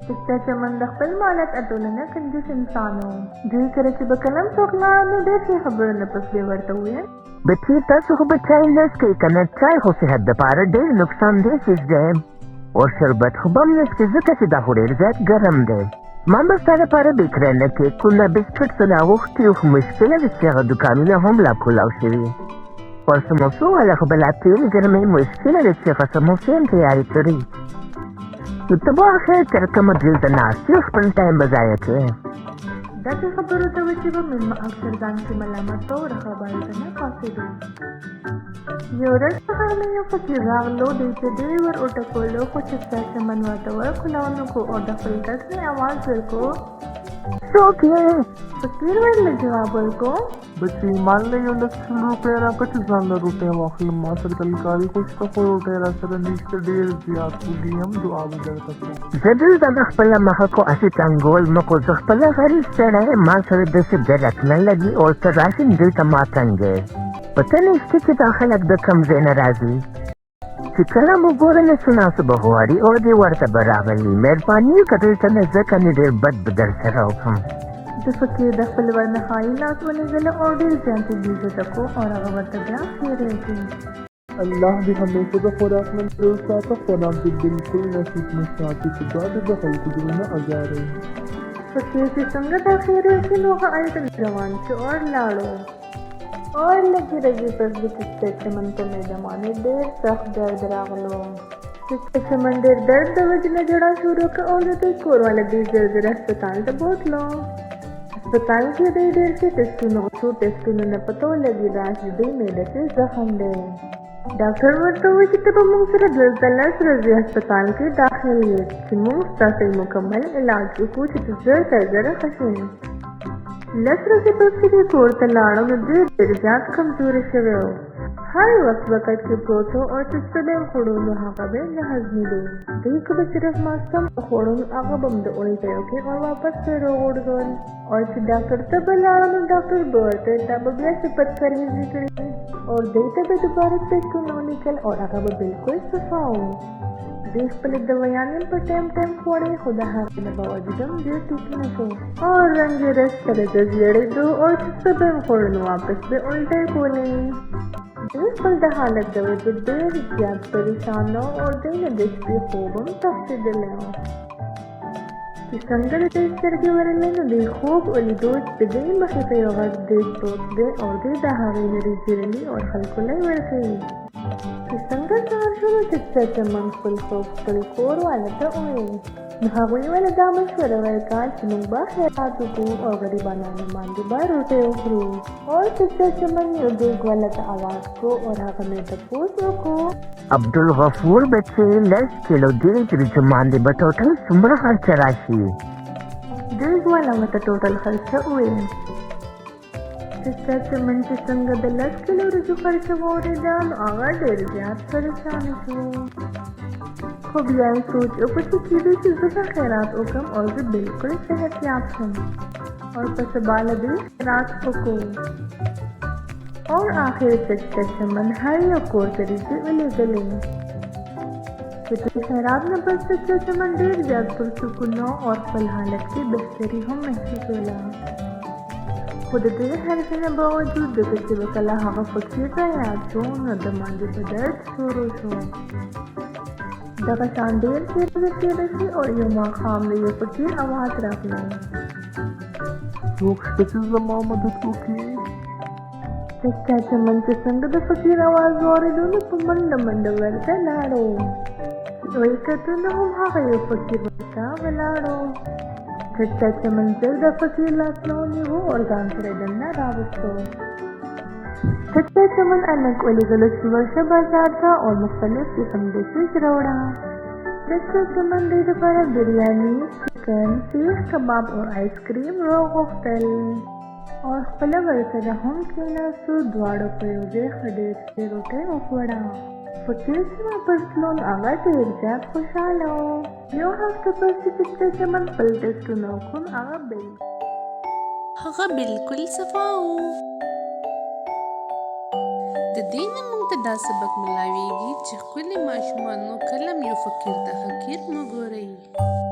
ستا چمن د خپل مالت اتولنه کنجوس انسان و. دوی کله چې به کلم څوک لاړ نو ډېر ښې خبرونه پسې ورته وویل. بچی تاسو خو به چای نه څښئ که نه چای خو صحت دپاره ډېر نقصان دی څیز دی او شربت خو به هم نه څښئ ځکه چې دا خو ډېر زیات ګرم دی. ما به ستا دپاره بېکرانه کیکونه بسکټ څه راغوښتي خو مشکله ده چې هغه دوکانونه هم لا کولاو شوي او سموسو والا خو به لا تېل ګرمۍ مشکله ده چې هغه سموسې هم تیارې کړي. نو ته به آخر تر کومه دلته ناست یې خپل ټایم به ضایع کوې. داسې خبرو ته و چې به مېلمه اکثر ځان کې ملامت به او د خبرو ته نه پاڅېدو. یو ورځ سهار مې یو فقیر راغلو دوی ته ډېر ور وټکولو خو چې ستا چمن ورته ورکولاو نه کړو او د خپل کس مې اواز ورکړو. څوک یې؟ فقیر ورله جواب ورکړو. بچی مان له یو لس روپۍ راکړه چې ځان له روټۍ واخلم. ما سره تلکاري خو شته خو روټۍ راسره نشته ډېر زیات وږي یم دعا به درته کړم. زه دلته د خپله مخه کو هسې ټنګول مه کو زه خپله غریب سړی یم ما سره داسې ګرک نه لګي او ته راشې دلته ما تنګې پته نشته چې دا خلک د کوم ځای نه راځي چې کله مو ګورنه سناسو به غواړي او دې ورته به راغلي مهرباني وکړه دلته نه ځکه نو ډېر بد به در سره وکړم. د فقیر د خپل ورنهایي لاس ونیوله او ډېر زیات یې بېعزته کړو او هغه ورته بیا ښېرې کړې. الله دې همیشه د خوراک نه زړه وساته خوراک دې بلکل نصیب نه ساتي خدا دې د خلکو زړونه ازاروي. فقیر چې څنګه دا ښېرې کړې نو هغه هلته روان شو اور لاړو और लगी रही तस्वीर किसके चमन को मैदाने देर सख्त दर्द रागलो किसके चमन देर दर्द वजह जड़ा शुरू का और तो कोर वाला देर जल्द अस्पताल तो बहुत लो अस्पताल के देर से टेस्टू न पतो लगी राश दे मेरे से जख्म दे डॉक्टर वर्तो हुए कि तब मुंगसर दिल तलस रजी अस्पताल के दाखिल ये कि मुंगस्ता से मुकम्मल इलाज को कुछ जरा खशीन लसर से पक्षी के कोर तलाड़ों में देर जात कमजोरी शवे हो हर वक्त के प्रोथो और चिस्ते खोड़ों में हाकबे न हजमी दे देख बे सिर्फ मास्तम खोड़ों में आगा बम दे उल्टे होके और वापस से रोड गन और कि डॉक्टर तब लाड़ों में डॉक्टर बोलते तब भी सिपत कर ही निकली और देते बे दोबारा से क्यों निकल और आगा बिल्कुल सफा हो देख पले दवायाने पर टाइम खोड़े खुदा हाथ में बावजूदम देर टूटी न सो और रंग रस करे जजियड़े दो और सब खोड़नो वापस पे उल्टे कोने देख पल द हालत दवे तो देर ज्यादा परेशान हो और देर देश पे खूबम तफ्ते दिले हो कि संगल देश करके वरले न दे खूब ओली दोस्त दे मखे पे वक्त देश दोस्त दे और दे दहावे मेरी जिरली और खलकुले वरसे कि संगल चार शुरू चित्ते चमन फुल कोर वाला तो ओए नहावई वाला दामश्वर वरकाल चिनुबा खैरात को और गरीबाना ने मांगे बार उठे उखरू और चित्ते चमन उद्योग वाला तो आवाज को और आगे में तपोस को अब्दुल गफूर बच्चे लस किलो दिल जो मांदे बटोटल सुमरा खर्च राशि दिल वाला मत टोटल खर्च हुए चित्ते चमन के संग द 10 किलो रुजु खर्च होरे जान आगा डेर ज्यादा परेशान छो खूब यानी सोच कुछ चीज़ें चीज़ों खैरात उकम और भी बिल्कुल सेहत याब हैं और पस बाल भी रात को और आखिर चित्ते चमन हर या कोर तरीके उले गले खैरात न बस चित्ते चमन देर ज्यादा पुरसुकुनो और फल हालत की बेहतरी हम महसूस होला खुद दे हर से बावजूद देखते वकला हवा फकीर का याद छो न दमांगे बदर्द शुरू छो दगा शानदेर के रसी और युमा खाम ने ये फकीर आवाज रख ली लोग स्पेशल जमा मदद को की चित्ते चमन के संग द फकीर आवाज और दोनों मंड वरते लाड़ो वही कहते न हम हाँ ये फकीर बता वलाड़ो चित्ते चमन जल्द फकीर लासलो ने वो और गान करे दन्ना रावस्तो चित्ते चमन अनक वाली गलत वर्ष बाजार था और मुख्तलिफ किस्म डिशेज रोड़ा चित्ते चमन देर पर बिरयानी चिकन सीख कबाब और आइसक्रीम रोगोफ्तल और फ्लेवर से हम केना सु द्वाड़ो प्रयोजे खड़े से रोटे उखवड़ा फकीर से वापस लोन आगा देर जात खुशहाल हो यो हफ्ते पर से चित्ते चमन पलटे सुनोकुन आगा बिल्कुल सफा हो د دې نه موږ ته دا سبق ملاویږي چې ښکلي ماشومانو کله هم یو فقیر ته حقیر مه ګورئ.